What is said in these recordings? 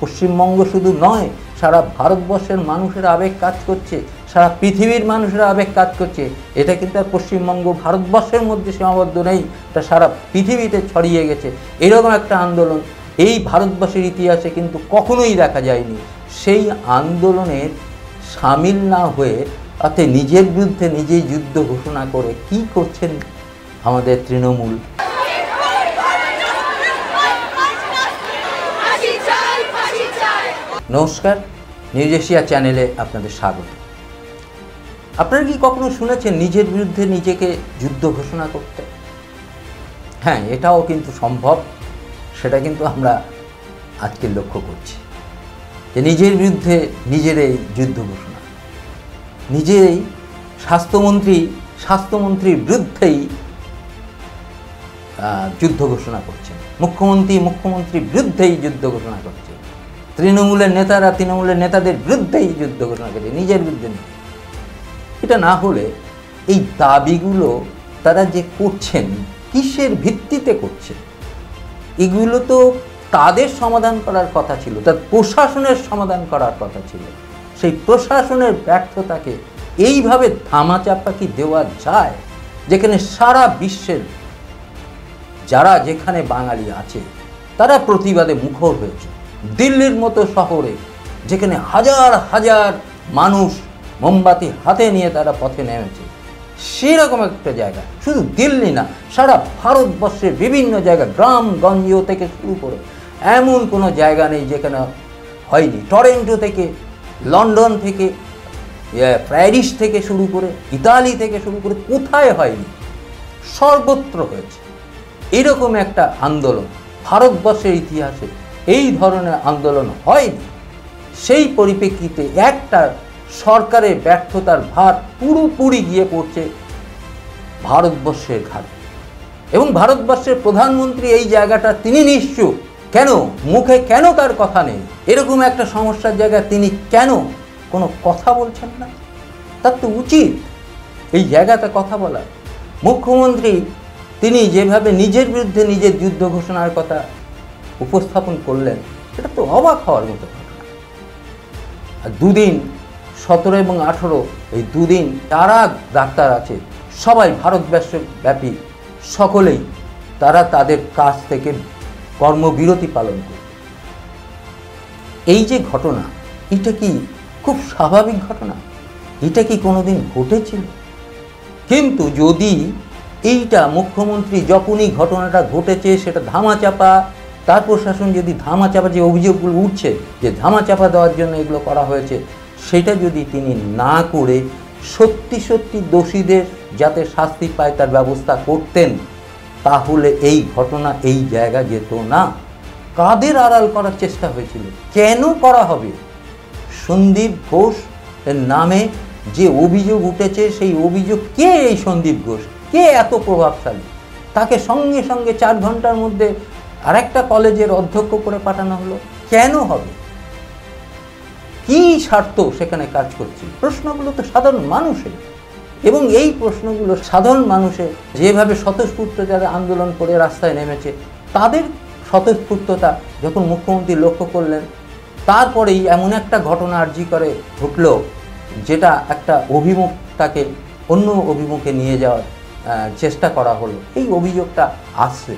পশ্চিমবঙ্গ শুধু নয়, সারা ভারতবর্ষের মানুষের আবেগ কাজ করছে, সারা পৃথিবীর মানুষের আবেগ কাজ করছে। এটা কিন্তু আর পশ্চিমবঙ্গ ভারতবর্ষের মধ্যে সীমাবদ্ধ নেই, এটা সারা পৃথিবীতে ছড়িয়ে গেছে। এরকম একটা আন্দোলন এই ভারতবর্ষের ইতিহাসে কিন্তু কখনোই দেখা যায়নি। সেই আন্দোলনের সামিল না হয়ে অর্থাৎ নিজের বিরুদ্ধে নিজেই যুদ্ধ ঘোষণা করে কি করছেন আমাদের তৃণমূল। নমস্কার, নিউজ এশিয়া চ্যানেলে আপনাদের স্বাগত। আপনারা কি কখনো শুনেছেন নিজের বিরুদ্ধে নিজেকে যুদ্ধ ঘোষণা করতে? হ্যাঁ, এটাও কিন্তু সম্ভব। সেটা কিন্তু আমরা আজকে লক্ষ্য করছি যে নিজের বিরুদ্ধে নিজেরই যুদ্ধ ঘোষণা। নিজেই স্বাস্থ্যমন্ত্রীর বিরুদ্ধেই যুদ্ধ ঘোষণা করছেন, মুখ্যমন্ত্রীর বিরুদ্ধেই যুদ্ধ ঘোষণা করছে, তৃণমূলের নেতাদের বিরুদ্ধেই যুদ্ধ ঘোষণা করছে, নিজের বিরুদ্ধে নেই। এটা না হলে এই দাবিগুলো তারা যে করছেন কিসের ভিত্তিতে করছে? এগুলো তো তাদের সমাধান করার কথা ছিল, তার প্রশাসনের সমাধান করার কথা ছিল। সেই প্রশাসনের ব্যর্থতাকে এইভাবে ধামাচাপা কি দেওয়া যায়, যেখানে সারা বিশ্বের যারা যেখানে বাঙালি আছে তারা প্রতিবাদে মুখর হয়েছে। দিল্লির মতো শহরে যেখানে হাজার হাজার মানুষ মোমবাতি হাতে নিয়ে তারা পথে নেমেছে, সেরকম একটা জায়গা শুধু দিল্লি না, সারা ভারতবর্ষের বিভিন্ন জায়গা, গ্রামগঞ্জ থেকে শুরু করে এমন কোনো জায়গা নেই যেখানে হয়নি। টরেন্টো থেকে, লন্ডন থেকে, প্যারিস থেকে শুরু করে, ইতালি থেকে শুরু করে কোথায় হয়নি, সর্বত্র হয়েছে। এরকম একটা আন্দোলন ভারতবর্ষের ইতিহাসে এই ধরনের আন্দোলন হয়নি। সেই পরিপ্রেক্ষিতে একটা সরকারের ব্যর্থতার ভার পুরোপুরি গিয়ে পড়ছে ভারতবর্ষের ঘাড়ে। এবং ভারতবর্ষের প্রধানমন্ত্রী এই জায়গাটা তিনি নিশ্চুপ। কেন মুখে কেন তার কথা নেই? এরকম একটা সমস্যার জায়গায় তিনি কেন কোনো কথা বলছেন না? তার তো উচিত এই জায়গাতে কথা বলার। মুখ্যমন্ত্রী তিনি যেভাবে নিজের বিরুদ্ধে নিজের যুদ্ধ ঘোষণার কথা উপস্থাপন করলেন, এটা তো অবাক হওয়ার মতো ঘটনা। আর দুদিন 17 এবং 18 এই দুদিন যারা ডাক্তার আছে সবাই ভারতবর্ষব্যাপী সকলেই তারা তাদের কাজ থেকে কর্মবিরতি পালন করবে। এই যে ঘটনা, এটা কি খুব স্বাভাবিক ঘটনা? এটা কি কোনোদিন ঘটেছিল? কিন্তু যদি এইটা মুখ্যমন্ত্রী যখনই ঘটনাটা ঘটেছে সেটা ধামাচাপা, তার প্রশাসন যদি ধামাচাপা, যে অভিযোগগুলো উঠছে যে ধামাচাপা দেওয়ার জন্য এগুলো করা হয়েছে, সেটা যদি তিনি না করে সত্যি দোষীদের যাতে শাস্তি পায় তার ব্যবস্থা করতেন, তাহলে এই ঘটনা এই জায়গা যেত না। কাদের আড়াল করার চেষ্টা হয়েছিল? কেন করা হবে? সন্দীপ ঘোষ এর নামে যে অভিযোগ উঠেছে, সেই অভিযোগ কে? এই সন্দীপ ঘোষ কে এত প্রভাবশালী? তাকে সঙ্গে সঙ্গে 4 ঘন্টার মধ্যে আরেকটা কলেজের অধ্যক্ষ করে পাঠানো হলো। কেন হবে? কি স্বার্থ সেখানে কাজ করছে? প্রশ্নগুলো তো সাধারণ মানুষের, এবং এই প্রশ্নগুলো সাধারণ মানুষের যেভাবে স্বতঃস্ফূর্ত যারা আন্দোলন করে রাস্তায় নেমেছে, তাদের স্বতঃস্ফূর্ততা যখন মুখ্যমন্ত্রী লক্ষ্য করলেন, তারপরেই এমন একটা ঘটনা আরজি করে ঘটল যেটা একটা অভিমুখটাকে অন্য অভিমুখে নিয়ে যাওয়ার চেষ্টা করা হলো। এই অভিযোগটা আসছে,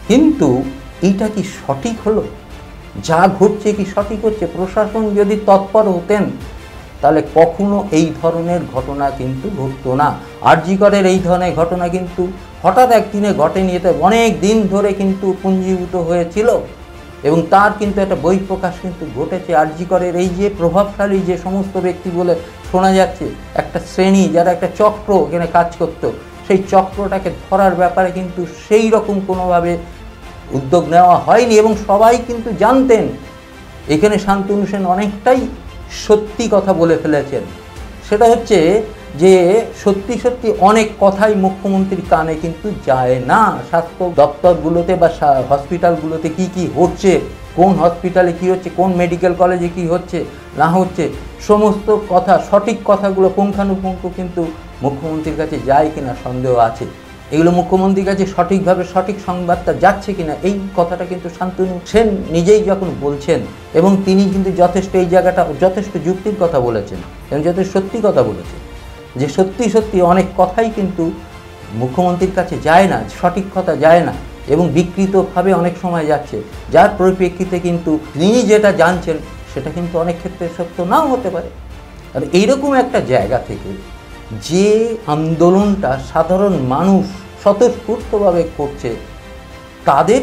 কিন্তু এইটা কি সঠিক হলো? যা ঘটছে কি সঠিক হচ্ছে? প্রশাসন যদি তৎপর হতেন তাহলে কখনো এই ধরনের ঘটনা কিন্তু ঘটতো না। আরজি করের এই ধরনের ঘটনা কিন্তু হঠাৎ একদিনে ঘটেনি, এতে অনেক দিন ধরে কিন্তু পুঞ্জীভূত হয়েছিল, এবং তার কিন্তু একটা বহিঃপ্রকাশ কিন্তু ঘটেছে। আরজি করের এই যে প্রভাবশালী যে সমস্ত ব্যক্তি বলে শোনা যাচ্ছে, একটা শ্রেণী যারা একটা চক্র এখানে কাজ করতো, সেই চক্রটাকে ধরার ব্যাপারে কিন্তু সেই রকম কোনোভাবে উদ্যোগ নেওয়া হয়নি, এবং সবাই কিন্তু জানতেন। এখানে শান্তনু সেন অনেকটাই সত্যি কথা বলে ফেলেছেন। সেটা হচ্ছে যে সত্যি অনেক কথাই মুখ্যমন্ত্রীর কানে কিন্তু যায় না। স্বাস্থ্য দপ্তরগুলোতে বা হসপিটালগুলোতে কি হচ্ছে, কোন হসপিটালে কি হচ্ছে, কোন মেডিকেল কলেজে কি হচ্ছে না হচ্ছে, সমস্ত কথা, সঠিক কথাগুলো পুঙ্খানুপুঙ্খ কিন্তু মুখ্যমন্ত্রীর কাছে যায় কিনা সন্দেহ আছে। এগুলো মুখ্যমন্ত্রীর কাছে সঠিকভাবে সঠিক সংবাদটা যাচ্ছে কিনা, এই কথাটা কিন্তু শান্তনু সেন নিজেই যখন বলছেন, এবং তিনি কিন্তু যথেষ্ট এই জায়গাটা যথেষ্ট যুক্তির কথা বলেছেন এবং যথেষ্ট সত্যি কথা বলেছেন, যে সত্যি সত্যি অনেক কথাই কিন্তু মুখ্যমন্ত্রীর কাছে যায় না, সঠিক কথা যায় না এবং বিকৃতভাবে অনেক সময় যাচ্ছে, যার পরিপ্রেক্ষিতে কিন্তু তিনি যেটা জানছেন সেটা কিন্তু অনেক ক্ষেত্রে সত্য নাও হতে পারে। আর এইরকম একটা জায়গা থেকে যে আন্দোলনটা সাধারণ মানুষ স্বতঃস্ফূর্তভাবে করছে, তাদের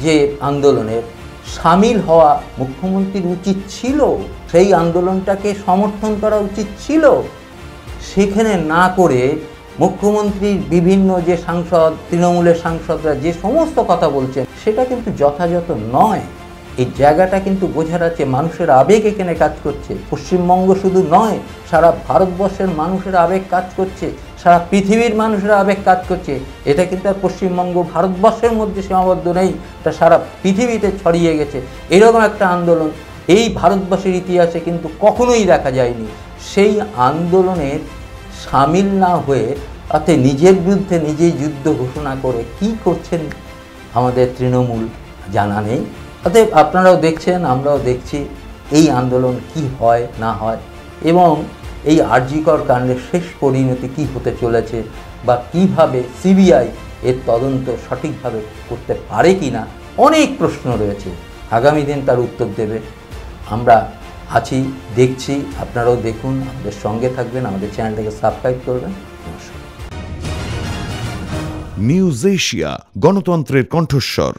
যে আন্দোলনের সামিল হওয়া মুখ্যমন্ত্রীর উচিত ছিল, সেই আন্দোলনটাকে সমর্থন করা উচিত ছিল, সেখানে না করে মুখ্যমন্ত্রীর বিভিন্ন যে সাংসদ, তৃণমূলের সাংসদরা যে সমস্ত কথা বলছেন সেটা কিন্তু যথাযথ নয়। এই জায়গাটা কিন্তু বোঝার আছে, মানুষের আবেগ এখানে কাজ করছে। পশ্চিমবঙ্গ শুধু নয়, সারা ভারতবর্ষের মানুষের আবেগ কাজ করছে, সারা পৃথিবীর মানুষের আবেগ কাজ করছে। এটা কিন্তু আর পশ্চিমবঙ্গ ভারতবর্ষের মধ্যে সীমাবদ্ধ নেই, এটা সারা পৃথিবীতে ছড়িয়ে গেছে। এরকম একটা আন্দোলন এই ভারতবর্ষের ইতিহাসে কিন্তু কখনোই দেখা যায়নি। সেই আন্দোলনের সামিল না হয়ে অর্থাৎ নিজের বিরুদ্ধে নিজেই যুদ্ধ ঘোষণা করে কি করছেন আমাদের তৃণমূল জানা নেই। অতএব আপনারাও দেখছেন, আমরাও দেখছি এই আন্দোলন কি হয় না হয় এবং এই আরজিকর কাণ্ডের শেষ পরিণতি কি হতে চলেছে, বা কিভাবে সিবিআই এর তদন্ত সঠিকভাবে করতে পারে কি না, অনেক প্রশ্ন রয়েছে। আগামী দিন তার উত্তর দেবে। আমরা আছি, দেখছি, আপনারাও দেখুন, আমাদের সঙ্গে থাকবেন, আমাদের চ্যানেলটাকে সাবস্ক্রাইব করবেন। নমস্কার। নিউজ এশিয়া, গণতন্ত্রের কণ্ঠস্বর।